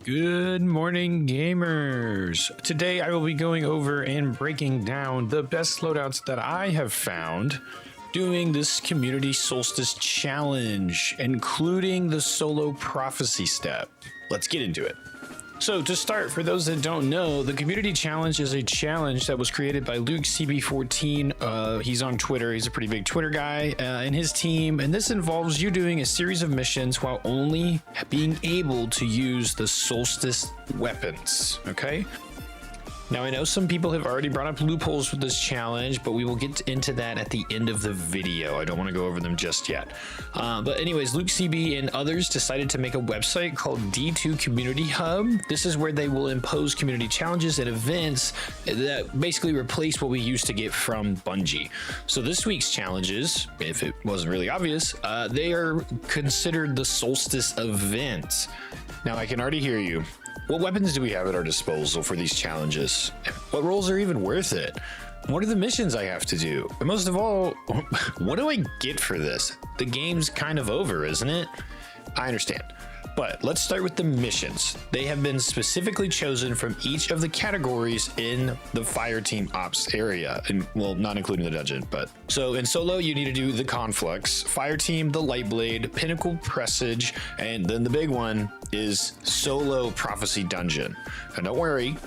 Good morning, gamers. Today I will be going over and breaking down the best loadouts that I have found doing this community solstice challenge, including the solo prophecy step. Let's get into it. So to start, for those that don't know, the community challenge is a challenge that was created by LukeCB14. He's on Twitter. He's a pretty big Twitter guy, and his team. And this involves you doing a series of missions while only being able to use the solstice weapons. Okay. Now, I know some people have already brought up loopholes with this challenge, but we will get into that at the end of the video. I don't want to go over them just yet. But anyways, LukeCB and others decided to make a website called D2 Community Hub. This is where they will impose community challenges and events that basically replace what we used to get from Bungie. So this week's challenges, if it wasn't really obvious, they are considered the Solstice event. Now, I can already hear you. What weapons do we have at our disposal for these challenges? What roles are even worth it? What are the missions I have to do? And most of all, what do I get for this? The game's kind of over, isn't it? I understand. But let's start with the missions. They have been specifically chosen from each of the categories in the fire team ops area, and well, not including the dungeon, but so in solo you need to do the conflux, fire team, the light blade, pinnacle presage, and then the big one is solo prophecy dungeon. And don't worry,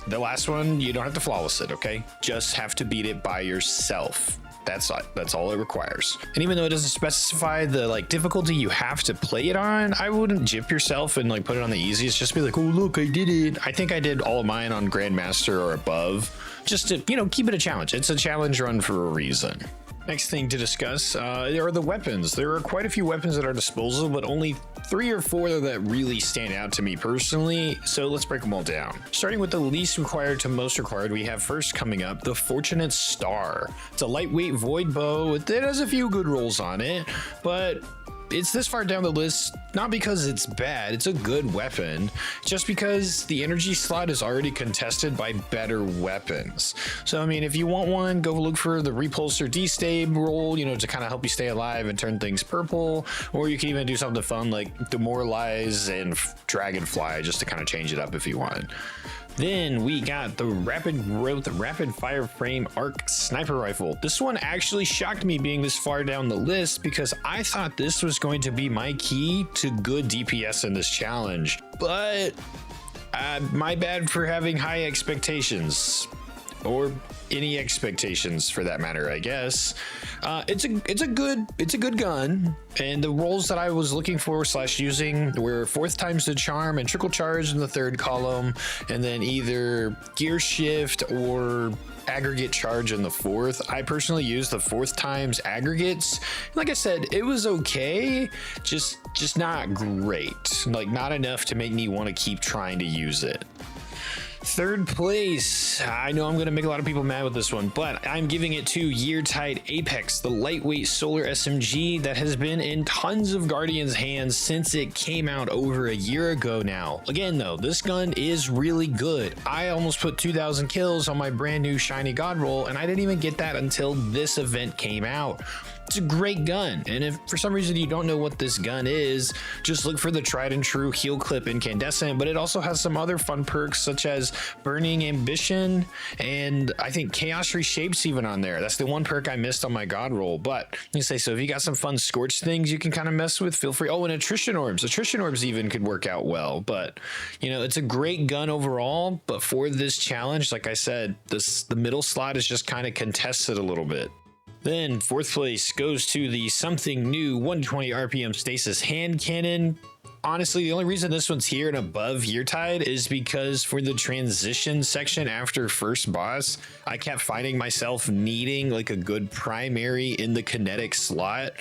the last one you don't have to flawless it, okay? Just have to beat it by yourself. That's all it requires. And even though it doesn't specify the difficulty you have to play it on, I wouldn't jip yourself and put it on the easiest. Just be like, oh look, I did it. I think I did all of mine on Grandmaster or above, just to keep it a challenge. It's a challenge run for a reason. Next thing to discuss are the weapons. There are quite a few weapons at our disposal, but only 3 or 4 that really stand out to me personally. So let's break them all down. Starting with the least required to most required, we have first coming up the Fortunate Star. It's a lightweight void bow. It has a few good rolls on it, but it's this far down the list, not because it's bad, it's a good weapon, just because the energy slot is already contested by better weapons. So, I mean, if you want one, go look for the repulsor destab roll, to kind of help you stay alive and turn things purple, or you can even do something fun like Demoralize and Dragonfly, just to kind of change it up if you want. Then we got the Rapid Growth Rapid Fire Frame Arc Sniper Rifle. This one actually shocked me being this far down the list because I thought this was going to be my key to good DPS in this challenge. But my bad for having high expectations. Or any expectations for that matter, I guess. It's a good gun, and the rolls that I was looking for / using were 4th times the charm and trickle charge in the 3rd column, and then either gear shift or aggregate charge in the 4th. I personally used the 4th times aggregates. Like I said, it was okay, just not great. Not enough to make me want to keep trying to use it. 3rd place, I know I'm going to make a lot of people mad with this one, but I'm giving it to Yeartide Apex, the lightweight solar SMG that has been in tons of Guardians' hands since it came out over a year ago now. Again though, this gun is really good. I almost put 2,000 kills on my brand new shiny god roll, and I didn't even get that until this event came out. It's a great gun, and if for some reason you don't know what this gun is, just look for the tried and true heal clip incandescent, but it also has some other fun perks such as Burning Ambition, and I think Chaos Reshapes even on there. That's the one perk I missed on my god roll, but you say, so if you got some fun scorch things you can kind of mess with, feel free. Oh, and Attrition Orbs even could work out well, but it's a great gun overall, but for this challenge, like I said, the middle slot is just kind of contested a little bit. Then 4th place goes to the something new 120 RPM stasis hand cannon. Honestly, the only reason this one's here and above Yeartide is because for the transition section after first boss, I kept finding myself needing a good primary in the kinetic slot,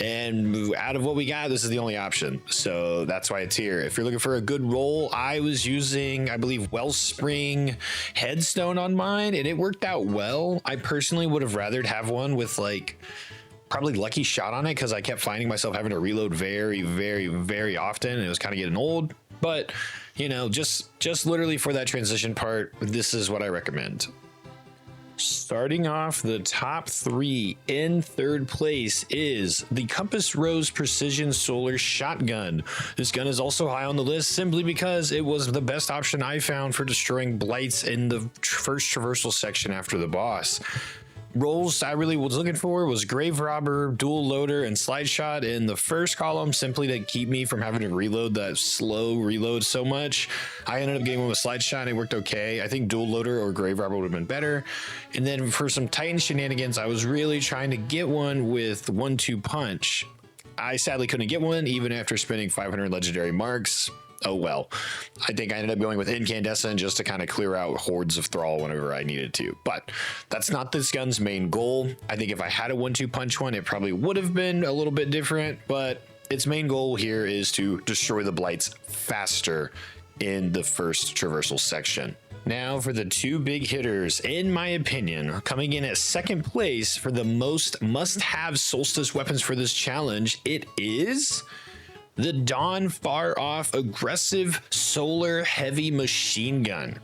and out of what we got, this is the only option. So that's why it's here. If you're looking for a good roll, I was using, I believe, Wellspring Headstone on mine, and it worked out well. I personally would have rathered have one with probably Lucky Shot on it because I kept finding myself having to reload very, very, very often, and it was kind of getting old. But just literally for that transition part, this is what I recommend. Starting off the top 3, in third place is the Compass Rose Precision Solar Shotgun. This gun is also high on the list simply because it was the best option I found for destroying blights in the first traversal section after the boss. Roles I really was looking for was Grave Robber, Dual Loader, and Slide Shot in the first column, simply to keep me from having to reload that slow reload so much. I ended up getting one with Slide Shot and it worked okay. I think Dual Loader or Grave Robber would have been better. And then for some Titan shenanigans, I was really trying to get one with 1-2 punch. I sadly couldn't get one even after spending 500 legendary marks. Oh well. I think I ended up going with Incandescent just to kind of clear out hordes of Thrall whenever I needed to. But that's not this gun's main goal. I think if I had a 1-2 punch one, it probably would have been a little bit different. But its main goal here is to destroy the blights faster in the first traversal section. Now for the 2 big hitters, in my opinion, coming in at second place for the most must-have Solstice weapons for this challenge, it is the Dawn Far Off Aggressive Solar Heavy Machine Gun.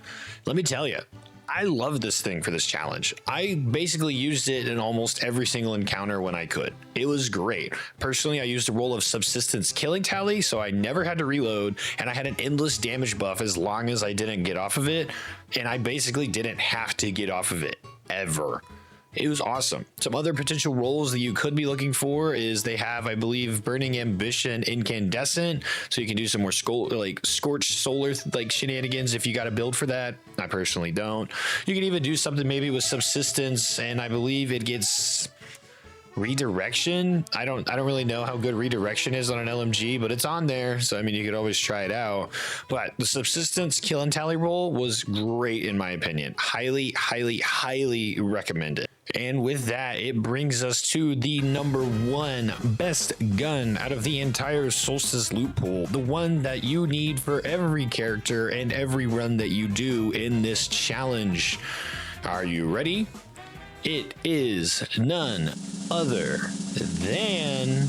Let me tell you, I love this thing for this challenge. I basically used it in almost every single encounter when I could. It was great. Personally, I used a roll of Subsistence Killing Tally, so I never had to reload, and I had an endless damage buff as long as I didn't get off of it, and I basically didn't have to get off of it, ever. It was awesome. Some other potential roles that you could be looking for is they have, I believe, Burning Ambition Incandescent, so you can do some more Scorched Solar shenanigans if you got a build for that. I personally don't. You can even do something maybe with Subsistence, and I believe it gets Redirection. I don't really know how good Redirection is on an LMG, but it's on there, so I mean you could always try it out. But the Subsistence Kill and Tally roll was great in my opinion. Highly recommend it. And with that, it brings us to the number 1 best gun out of the entire Solstice loot pool, the one that you need for every character and every run that you do in this challenge. Are you ready? It is none other than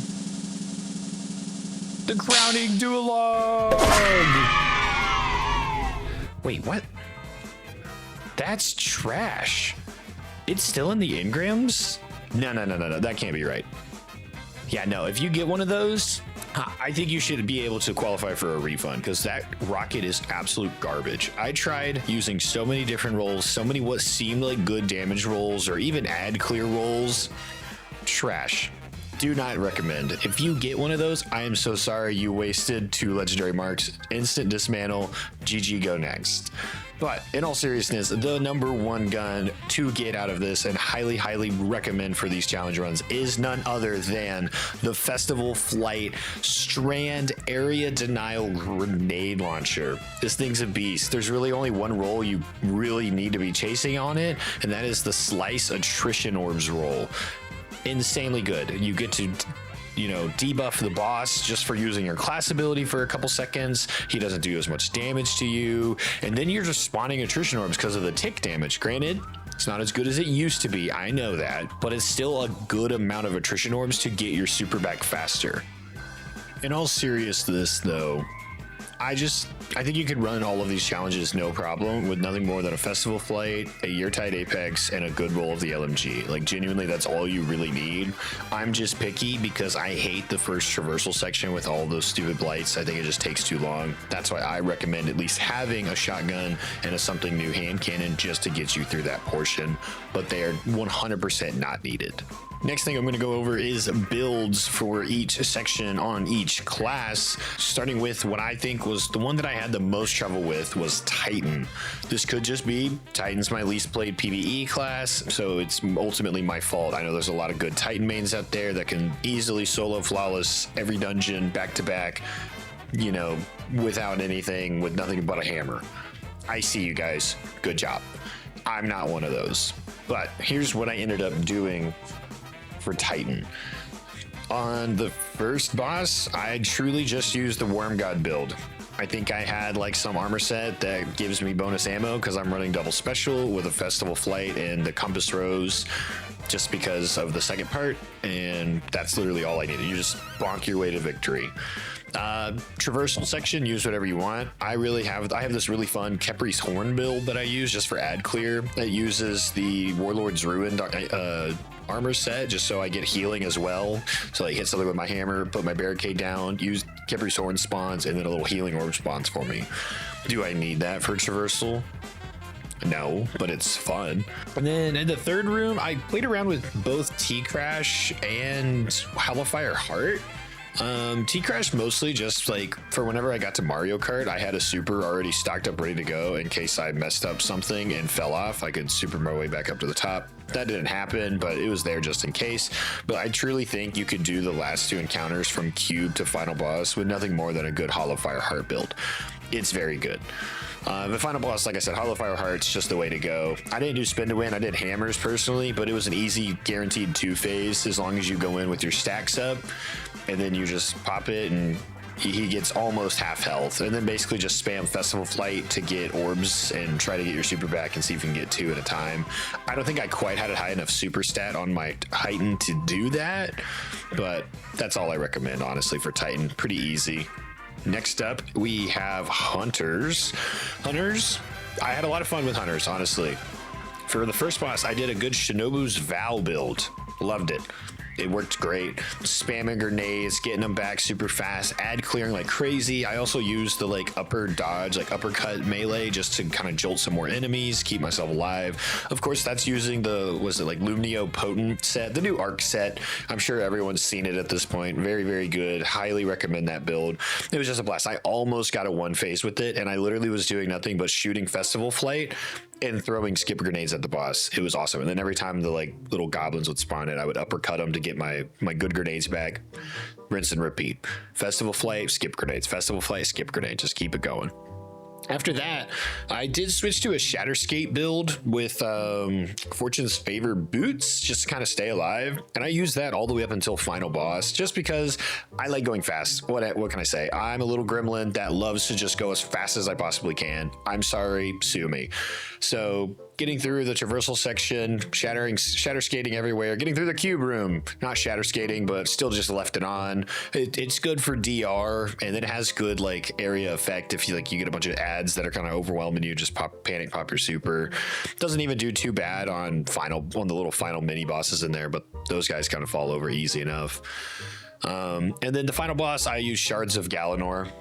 the Crowning Duologue. Wait, what? That's trash. It's still in the engrams? No, that can't be right. Yeah, no, if you get one of those, I think you should be able to qualify for a refund because that rocket is absolute garbage. I tried using so many different rolls, so many what seemed like good damage rolls or even add clear rolls. Trash. Do not recommend. If you get one of those, I am so sorry you wasted 2 legendary marks. Instant dismantle. GG, go next. But in all seriousness, the number 1 gun to get out of this and highly recommend for these challenge runs is none other than the Festival Flight Strand Area Denial Grenade Launcher. This thing's a beast. There's really only one roll you really need to be chasing on it, and that is the Slice Attrition Orbs roll. Insanely good. You get to debuff the boss just for using your class ability for a couple seconds. He doesn't do as much damage to you, and then you're just spawning attrition orbs because of the tick damage. Granted, it's not as good as it used to be, I know that, but it's still a good amount of attrition orbs to get your super back faster. In all seriousness though, I think you could run all of these challenges no problem with nothing more than a Festival Flight, a Yeartide Apex, and a good roll of the LMG. Like, genuinely, that's all you really need. I'm just picky because I hate the first traversal section with all those stupid blights. I think it just takes too long. That's why I recommend at least having a shotgun and a something new hand cannon just to get you through that portion, but they are 100% not needed. Next thing I'm going to go over is builds for each section on each class, starting with what I think was the one that I had the most trouble with was Titan. This could just be Titan's my least played PvE class, so it's ultimately my fault. I know there's a lot of good Titan mains out there that can easily solo flawless every dungeon back to back, without anything, with nothing but a hammer. I see you guys. Good job. I'm not one of those. But here's what I ended up doing for Titan. On the first boss, I truly just used the Worm God build. I think I had some armor set that gives me bonus ammo because I'm running double special with a Festival Flight and the Compass Rose just because of the second part, and that's literally all I needed. You just bonk your way to victory. Traversal section, use whatever you want. I have this really fun Khepri's Horn build that I use just for ad clear. It uses the Warlord's Ruin armor set just so I get healing as well. So I hit something with my hammer, put my barricade down, use Khepri's Horn spawns, and then a little healing orb spawns for me. Do I need that for traversal? No, but it's fun. And then in the third room, I played around with both T-Crash and Hallowfire Heart. T-Crash mostly just like for whenever I got to Mario Kart, I had a super already stocked up ready to go in case I messed up something and fell off. I could super my way back up to the top. That didn't happen, but it was there just in case. But I truly think you could do the last two encounters from cube to final boss with nothing more than a good Hallowfire Heart build. It's very good. The final boss, like I said, Hallowfire Heart's just the way to go. I didn't do spin to win. I did hammers personally, but it was an easy guaranteed 2-phase as long as you go in with your stacks up, and then you just pop it and he gets almost half health, and then basically just spam Festival Flight to get orbs and try to get your super back and see if you can get 2 at a time. I don't think I quite had a high enough super stat on my Titan to do that, but that's all I recommend honestly for Titan. Pretty easy. Next up, we have Hunters. I had a lot of fun with Hunters, honestly. For the first boss, I did a good Shinobu's Vow build. Loved it. It worked great. Spamming grenades, getting them back super fast, ad clearing like crazy. I also used the like upper dodge, like uppercut melee just to kind of jolt some more enemies, keep myself alive. Of course, that's using the, was it like Lumnio Potent set, the new arc set. I'm sure everyone's seen it at this point. Very, very good. Highly recommend that build. It was just a blast. I almost got a 1-phase with it, and I literally was doing nothing but shooting Festival Flight and throwing skip grenades at the boss. It was awesome. And then every time the like little goblins would spawn in, I would uppercut them to get my good grenades back. Rinse and repeat. Festival Flight, skip grenades. Festival Flight, skip grenade. Just keep it going. After that, I did switch to a Shatterskate build with Fortune's Favor boots just to kind of stay alive. And I used that all the way up until final boss just because I like going fast. What can I say? I'm a little gremlin that loves to just go as fast as I possibly can. I'm sorry, sue me. So getting through the traversal section, shatter skating everywhere, getting through the cube room, not shatter skating, but still just left it on. It's good for DR, and it has good like area effect if you like you get a bunch of ads that are kind of overwhelming you, just panic pop your super. Doesn't even do too bad on the little final mini bosses in there, but those guys kind of fall over easy enough. And then the final boss, I use Shards of Galanor.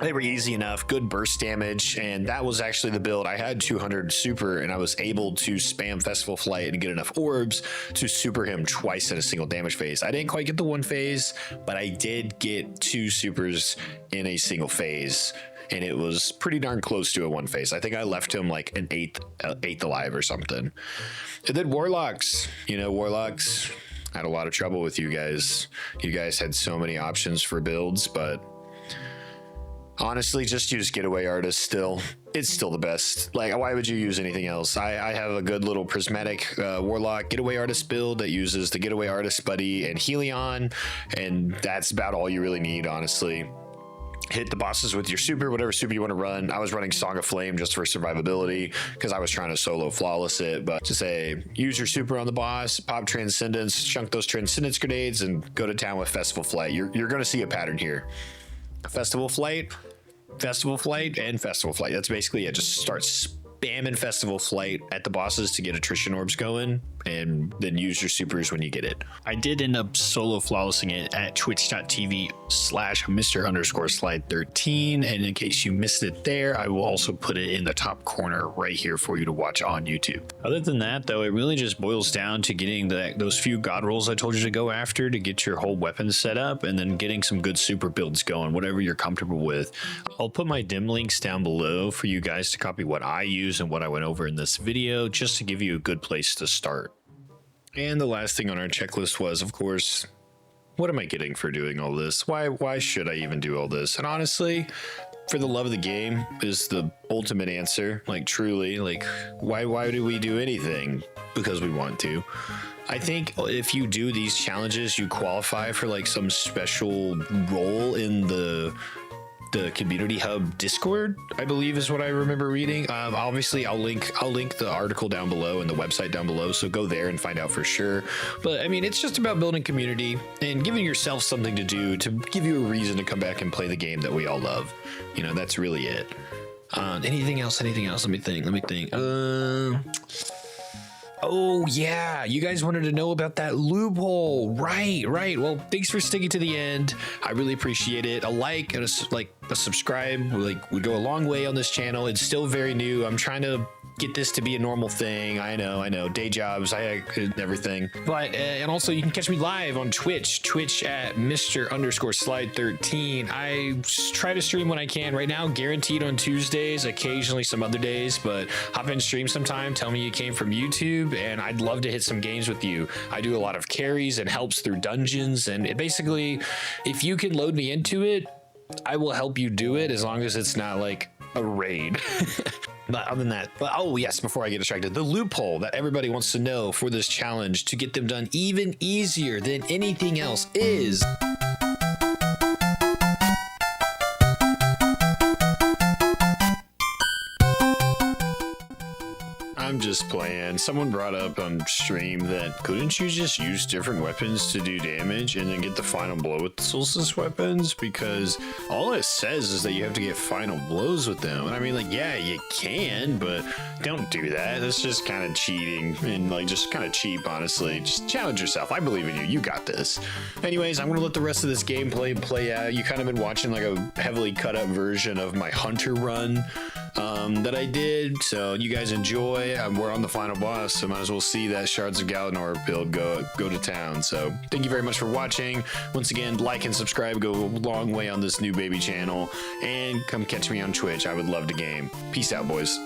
They were easy enough, good burst damage, and that was actually the build. I had 200 super, and I was able to spam Festival Flight and get enough orbs to super him twice in a single damage phase. I didn't quite get the 1 phase, but I did get 2 supers in a single phase, and it was pretty darn close to a 1 phase. I think I left him like an eighth alive or something. And then Warlocks, Warlocks had a lot of trouble with you guys. You guys had so many options for builds, but honestly, just use Getaway Artist still. It's still the best. Like, why would you use anything else? I have a good little prismatic Warlock Getaway Artist build that uses the Getaway Artist Buddy and Helion, and that's about all you really need, honestly. Hit the bosses with your super, whatever super you want to run. I was running Song of Flame just for survivability because I was trying to solo flawless it, but to say use your super on the boss, pop Transcendence, chunk those Transcendence grenades, and go to town with Festival Flight. You're going to see a pattern here. Festival Flight, and Festival Flight. That's basically it. Just start spamming Festival Flight at the bosses to get attrition orbs going, and then use your supers when you get it. I did end up solo flawlessing it at twitch.tv/Mr_Slide13, and in case you missed it there, I will also put it in the top corner right here for you to watch on YouTube. Other than that, though, it really just boils down to getting those few god rolls I told you to go after to get your whole weapon set up, and then getting some good super builds going, whatever you're comfortable with. I'll put my dim links down below for you guys to copy what I use and what I went over in this video, just to give you a good place to start. And the last thing on our checklist was, of course, what am I getting for doing all this? Why should I even do all this? And honestly, for the love of the game is the ultimate answer. Like, truly, like, why do we do anything? Because we want to. I think if you do these challenges, you qualify for like some special role in the the community hub Discord, I believe is what I remember reading. Obviously I'll link the article down below and the website down below, so go there and find out for sure. But I mean, it's just about building community and giving yourself something to do to give you a reason to come back and play the game that we all love. You know, that's really it. Anything else? Let me think. Oh yeah, you guys wanted to know about that loophole. Right. Well, thanks for sticking to the end. I really appreciate it. A like and a subscribe would go a long way on this channel. It's still very new. I'm trying to get this to be a normal thing. I know, day jobs, everything. But and also you can catch me live on Twitch at Mr_Slide13. I try to stream when I can. Right now, guaranteed on Tuesdays, occasionally some other days, but hop in stream sometime. Tell me you came from YouTube, and I'd love to hit some games with you. I do a lot of carries and helps through dungeons, and it basically, if you can load me into it, I will help you do it as long as it's not like a raid. But other than that, oh yes, before I get distracted, the loophole that everybody wants to know for this challenge to get them done even easier than anything else is... I'm just playing. Someone brought up on stream that couldn't you just use different weapons to do damage and then get the final blow with the Solstice weapons? Because all it says is that you have to get final blows with them. And I mean, like, yeah, you can, but don't do that. That's just kind of cheating and like just kind of cheap, honestly. Just challenge yourself. I believe in you. You got this. Anyways, I'm going to let the rest of this gameplay play out. You kind of been watching like a heavily cut up version of my Hunter run that I did. So you guys enjoy. We're on the final boss, so might as well see that Shards of Galanor build go to town. So thank you very much for watching. Once again, like and subscribe go a long way on this new baby channel, and come catch me on Twitch. I would love to game. Peace out, boys.